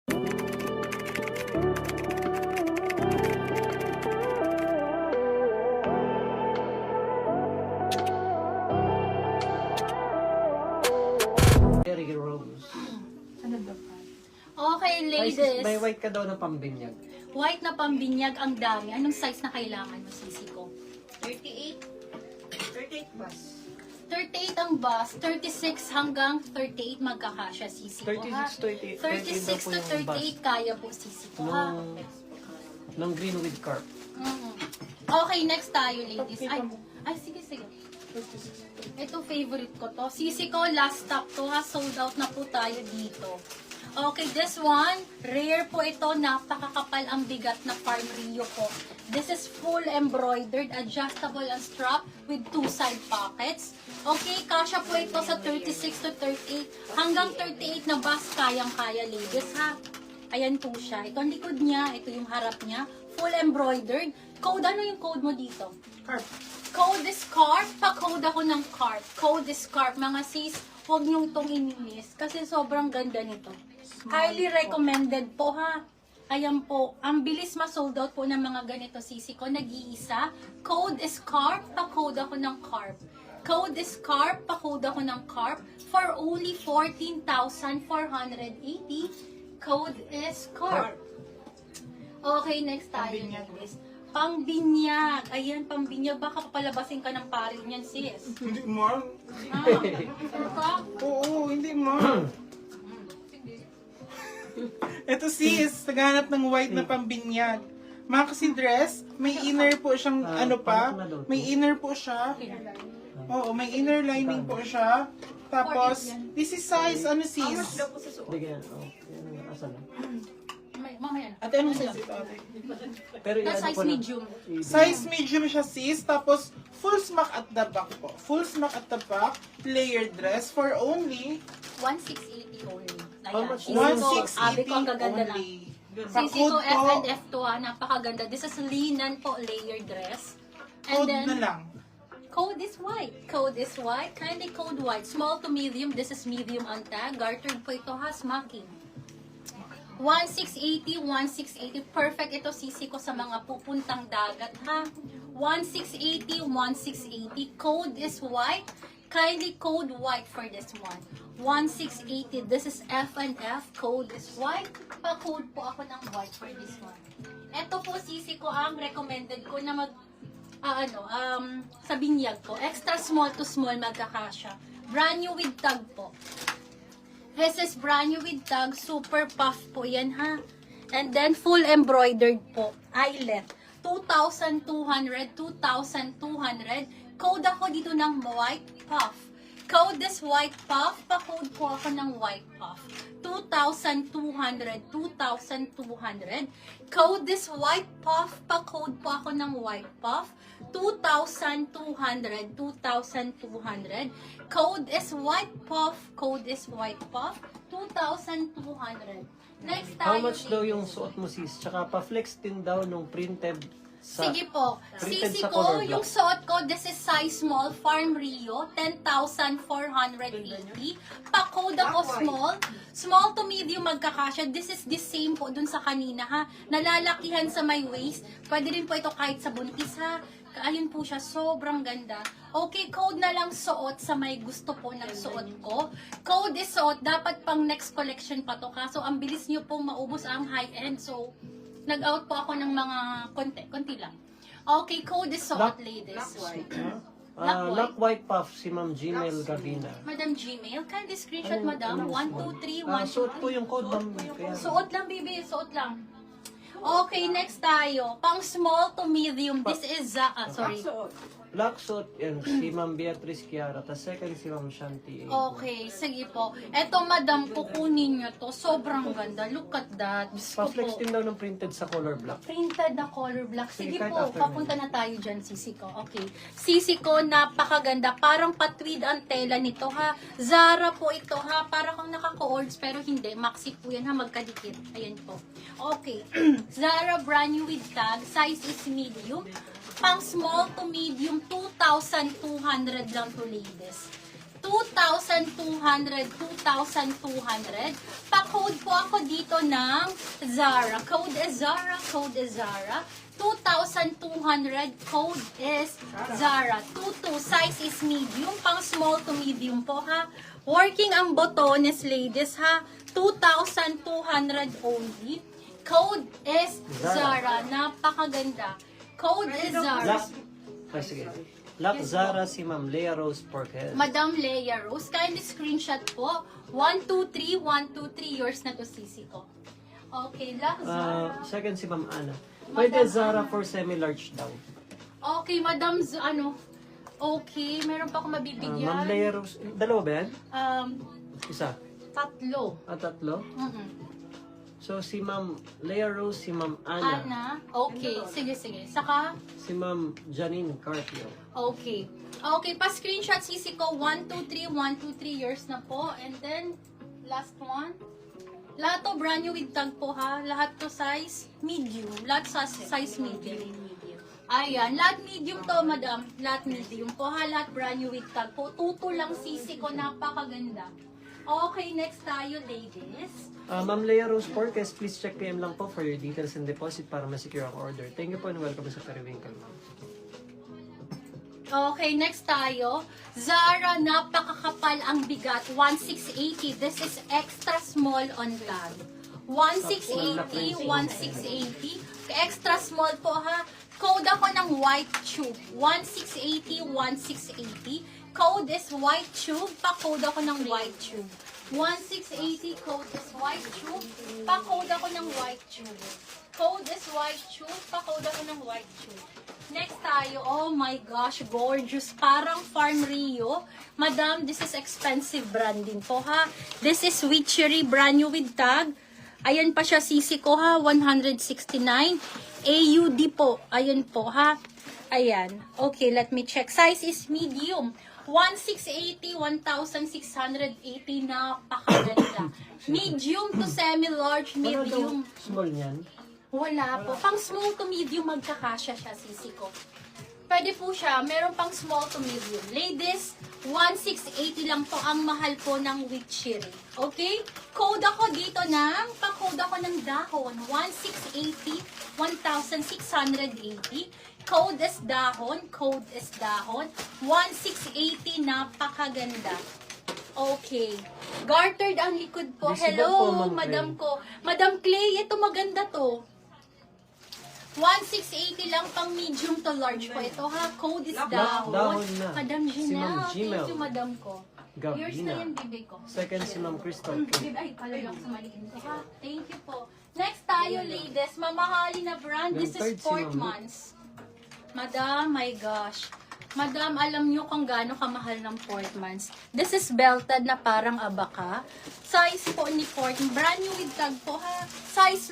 Cherry Rose. Ano ba pa? Okay, Ay, sis, ladies. may white ka daw na pambinyag. White na pambinyag ang dami. Anong size na kailangan mo, sisi ko? 38. 38 bus. 38 ang bus, 36 hanggang 38 magkakasya, sisi ko, ha? 36 to 36 to 38. 38 kaya po, sisi ko, ha? Nung green with carp. Okay, next tayo, ladies. Ay, sige. Ito, favorite ko to. Sisi ko, last stock to, ha? Sold out na po tayo dito. Okay, this one, rare po ito. Napakakapal ang bigat na Farm Rio po. This is full embroidered, adjustable ang strap with two side pockets. Okay, kasya po ito sa 36 to 38. Hanggang 38 na bus, kayang-kaya, ladies, ha? Ayan po siya. Ito ang likod niya, ito yung harap niya. Full embroidered. Code, ano yung code mo dito? Carp. Code is carp. Pa-code ako ng carp. Code is carp. Mga sis, huwag niyong itong inimis kasi sobrang ganda nito. Highly recommended po, ha. Ayan po. Ang bilis ma-sold out po ng mga ganito, sisi ko. Nag-iisa. Code is carp. Pa-code ako ng carp. Code is carp. Pa-code ako ng carp. For only 14,480. Code is carp. Okay, next tayo. Pambinyag. Ladies. Pambinyag. Ayan, pambinyag. Baka papalabasin ka ng paril niyan, sis. Hindi mo. Ano ka? Oo, hindi mo. Ito sis, naghanap ng white na pambinyag. Maxi dress, may inner po siyang may inner po siya. Oo, may inner lining po siya. Tapos, this is size, ano sis? Bigyan. Oh, yan ang asa na. Mamaya na. Ate, anong size ito ate? Pero That's i-ano size ko na. medium. Size medium siya sis, tapos full smock at the back po. Full smock at the back, layered dress for only 1,680 only. How much? Sisi ko, 1,680 abi ko ang gaganda na. only. Sisi ko, Pa-code po, F&F to, ha. Napakaganda. This is linen po, layered dress. And code then, na lang. code is white. Code is white. Kindly code white. Small to medium. This is medium ang tag. Gartered po ito, ha. Smocking. 1,680, 1,680. Perfect ito, sisi ko, sa mga pupuntang dagat, ha. 1,680, 1,680. Code is white. Kindly code white for this one. 1,680. This is F&F. Code is white. Pa-code po ako ng white for this one. Ito po, sisi ko, ang recommended ko na sa binyag ko. Extra small to small magkakasya. Brand new with tag po. This is brand new with tag. Super puff po yan, ha. And then full embroidered po. Eyelet. 2,200, 2,200. Code ako dito ng white puff. Code is white puff. Pa-code po ako ng white puff. 2,200, 2,200. Code is white puff. Pa-code po ako ng white puff. 2,200, 2,200. Code is white puff. Code is white puff. 2,200. Next tayo. How much daw yung suot mo sis? Tsaka pa-flex din daw nung printed sa... Sige po. printed Sisi sa ko, color yung block. suot ko, this is size small, Farm Rio, 10,480. Pa-code ako small. Small to medium magkakasya. This is the same po dun sa kanina, ha. Nalalakihan sa my waist. Pwede rin po ito kahit sa buntis, ha. Ayun po siya, sobrang ganda. Okay, code na lang suot sa may gusto po ng suot ko. Code is suot, dapat pang next collection pa to. Kaso ang bilis nyo pong maubos ang high-end. So, nag-out po ako ng mga konti lang. Okay, code is suot, ladies. Lock white puff si Ma'am Gmail Gabina. Madam Gmail, kindly screenshot, madam. 1, 2, 3, 1, 2, Suot po yung code ma'am. Kaya... Suot lang, baby. Suot lang. Okay, next tayo. Pang small to medium. This is, sorry. Black suit, yan, si Ma'am Beatrice Chiara. Tapos second si Ma'am Shanti. Okay, sige po. Eto, madam, kukunin nyo to. Sobrang ganda. Look at that. Diyos ko Pa-flex po. din daw ng printed sa color block. Printed na color black. Sige Sige, kahit po, after papunta na tayo dyan, sisi ko. Okay. Sisi ko, napakaganda. Parang patwid ang tela nito, ha. Zara po ito, ha. Parang kang naka-coords, pero hindi. Maxi po yan, ha. Magkadikit. Ayan po. Okay. Zara brand new with tag. Size is medium. Pang small to medium, 2,200 lang to, ladies. 2,200, 2,200. Pa-code po ako dito ng Zara. Code is Zara, code is Zara. 2,200, code is Zara. 22, size is medium, pang small to medium po ha. Working ang botones, ladies ha. 2,200 only. Code is Zara. Napakaganda. Code is Zara. Sige. Lock Zara si Ma'am Leah Rose Porquez. Madam Leia Rose, kindly screenshot po. 123, 123, yours na to, sisi ko. Okay, Lock Zara. Second si Ma'am Ana. Pwede Zara for semi-large daw. Okay, Madam, okay, meron pa akong Ma'am mabibigyan. Leah Rose, dalawa ba yan? Isa. Tatlo. Tatlo? Mhm. So si Ma'am Leah Rose, si Ma'am Ana, Ana, okay, sige. Saka, si Ma'am Janine Carpio. okay. Okay, pa-screenshot sisi ko. 123, 123, yours na po. And then, last one. Lahat to brand new with tag po ha. Lahat to size medium. Lahat sa size medium. Ayan, lahat medium to, madam. Lahat medium po ha. Lahat brand new with tag po. Tuto lang sisi ko. Napakaganda. Okay, next tayo, ladies. Ma'am Leah Rose Porquez, please check PM lang po for your details and deposit para ma-secure ang order. Thank you po and welcome sa Periwinkle, ma'am. Okay, next tayo. Zara, napakakapal ang bigat. 1,680. This is extra small on tag. 1,680, 1,680. Extra small po ha. Code ako ng white tube. 1,680, 1,680. Code is white tube. Pa-code ako ng white tube. 1,680, code is white tube. Pa-code ako ng white tube. Code is white tube. Pa-code ako ng white tube. Next tayo, oh my gosh, gorgeous. Parang Farm Rio. Madam, this is expensive branding po ha. This is Witchery, brand new with tag. Ayan pa siya, sisi ko ha, 169. AUD po, ayan po ha. Ayan, okay, let me check. Size is medium. 1,680, 1,680, napakaganda. Medium to semi-large, medium. Small niyan. Wala po. Pang small to medium, magkakasya siya, sisi ko. Pwede po siya. Meron pang small to medium. Ladies, 1,680 lang po ang mahal po ng Witchery. Okay? Code ako dito ng, pa-code ako ng dahon. 1,680, 1,680. Code is dahon. Code is dahon. 1,680, napakaganda. Okay. Gartered ang likod po. Visible Hello, po, Ma'am Madam ko. Madam Clay, ito maganda to. 1,680 lang pang medium to large po. Ito ha, code is dahon. Dahon na. Madam Si Ma'am Gina, Gmail. thank you Madam ko. Gabina. Yours na yan, bibig ko. Second si Ma'am Crystal K. Bibig, ay, pala lang sa maliin ko ha. Thank you po. Next tayo, ladies. Mamahali na brand. This Yung third is si Ma'am Portmans. Madam, my gosh. Madam, alam nyo kung gaano kamahal ng Portmans. This is belted na parang abaka. Size po ni Portmans. Brand new with tag po ha. Size